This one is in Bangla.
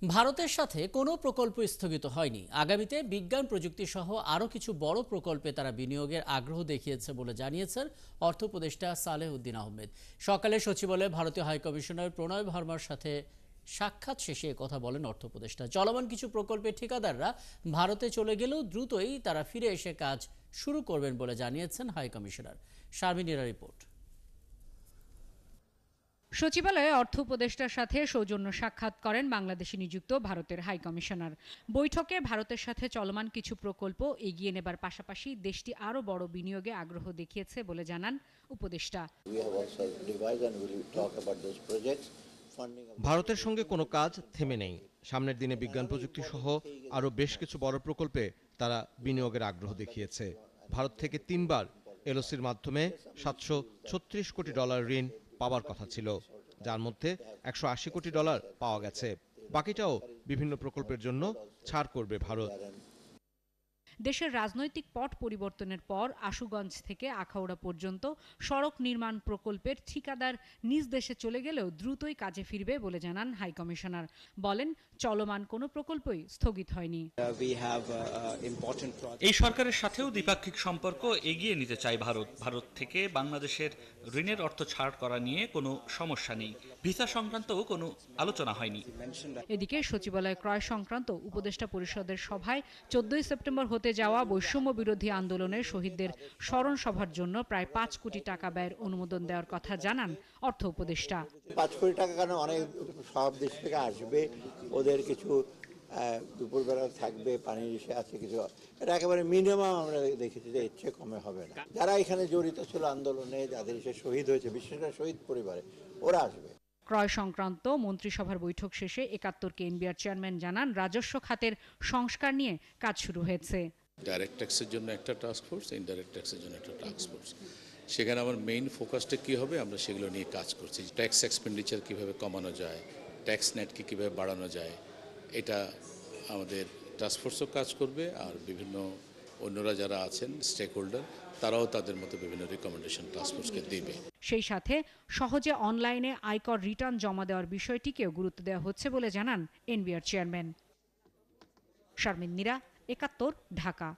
ভারতের সাথে কোনো প্রকল্প স্থগিত হয়নি। আগামীতে বিজ্ঞান প্রযুক্তি সহ আরও কিছু বড় প্রকল্পে তারা বিনিয়োগের আগ্রহ দেখিয়েছে বলে জানিয়েছেন অর্থ উপদেষ্টা সালেহ উদ্দিন আহমেদ। সকালে সচিবালয়ে ভারতীয় হাইকমিশনার প্রণয় ভার্মার সাথে সাক্ষাৎ শেষে কথা বলেন অর্থ উপদেষ্টা। চলমান কিছু প্রকল্পের ঠিকাদাররা ভারতে চলে গেলেও দ্রুতই তারা ফিরে এসে কাজ শুরু করবেন বলে জানিয়েছেন হাইকমিশনার। শারমিনীরা রিপোর্ট। সচিবালয়ে অর্থ উপদেষ্টার সাথে সৌজন্য সাক্ষাৎ করেন বাংলাদেশে নিযুক্ত ভারতের হাইকমিশনার। বৈঠকে ভারতের সাথে চলমান কিছু প্রকল্প এগিয়ে নেবার পাশাপাশি দেশটি আরও বড় বিনিয়োগে আগ্রহ দেখিয়েছে বলে জানান উপদেষ্টা। ভারতের সঙ্গে কোনো কাজ থেমে নেই। সামনের দিনে বিজ্ঞান প্রযুক্তি সহ আরও বেশ কিছু বড় প্রকল্পে তারা বিনিয়োগের আগ্রহ দেখিয়েছে। ভারত থেকে 3বার এলওসির মাধ্যমে $736 কোটি ঋণ পাওয়ার কথা ছিল, যার মধ্যে $180 কোটি পাওয়া গেছে। বাকিটাও বিভিন্ন প্রকল্পের জন্য ছাড় করবে ভারত। দেশের রাজনৈতিক পট পরিবর্তনের পর আশুগঞ্জ থেকে আখাউড়া পর্যন্ত সড়ক নির্মাণ প্রকল্পের ঠিকাদার নিজ দেশে চলে গেলেও দ্রুতই কাজে ফিরবে বলে জানান হাইকমিশনার। বলেন, চলমান কোনো প্রকল্পই স্থগিত হয়নি। এই সরকারের সাথেও দ্বিপাক্ষিক সম্পর্ক এগিয়ে নিতে চায় ভারত থেকে বাংলাদেশের ঋণের অর্থ ছাড় করা নিয়ে কোনো সমস্যা নেই। ভিসা সংক্রান্তও কোনো আলোচনা হয়নি। এদিকে সচিবালয় ক্রয় সংক্রান্ত উপদেষ্টা পরিষদের সভায় 14 সেপ্টেম্বর হতে যাওয়া বৈষম্য বিরোধী আন্দোলনের শহীদদের স্মরণ সভার জন্য প্রায় 5 কোটি টাকা ব্যয়ের অনুমোদন দেওয়ার কথা জানান অর্থ উপদেষ্টা। 5 কোটি টাকা কেন, অনেক সব দেশ থেকে আসবে, ওদের কিছু দুপুরবেলা থাকবে, পানির ইসে আছে কিছু, এটা একেবারে মিনিমাম আমরা দেখেছি যে ইচ্ছে কমে হবে না। যারা এখানে জড়িত ছিল আন্দোলনে, যাদের সে শহীদ হয়েছে, বিশেষ করে শহীদ পরিবারে, ওরা আসবে। ক্রয় সংক্রান্ত মন্ত্রিসভার বৈঠক শেষে 71 এনবিআর চেয়ারম্যান জানান, রাজস্ব খাতের সংস্কার নিয়ে কাজ শুরু হয়েছে। ডাইরেক্ট ট্যাক্সের জন্য একটা টাস্ক ফোর্স, ইনডাইরেক্ট ট্যাক্সের জন্য একটা টাস্ক ফোর্স। সেখানে আমার মেইন ফোকাসটা কী হবে, আমরা সেগুলো নিয়ে কাজ করছি। ট্যাক্স এক্সপেন্ডিচার কীভাবে কমানো যায়, ট্যাক্স নেটকে কীভাবে বাড়ানো যায়, এটা আমাদের টাস্ক ফোর্সও কাজ করবে। আর বিভিন্ন অন্যরা যারা আছেন স্টেক হোল্ডার, তারাও তাদের মতো বিভিন্ন রিকমেন্ডেশন টাস্ক ফোর্সকে দেবে। সেই সাথে সহজে অনলাইনে আয়কর রিটার্ন জমা দেওয়ার বিষয়টিকেও গুরুত্ব দেওয়া হচ্ছে বলে জানান এনবিআর চেয়ারম্যান। শারমিন নীরা, 71, ঢাকা।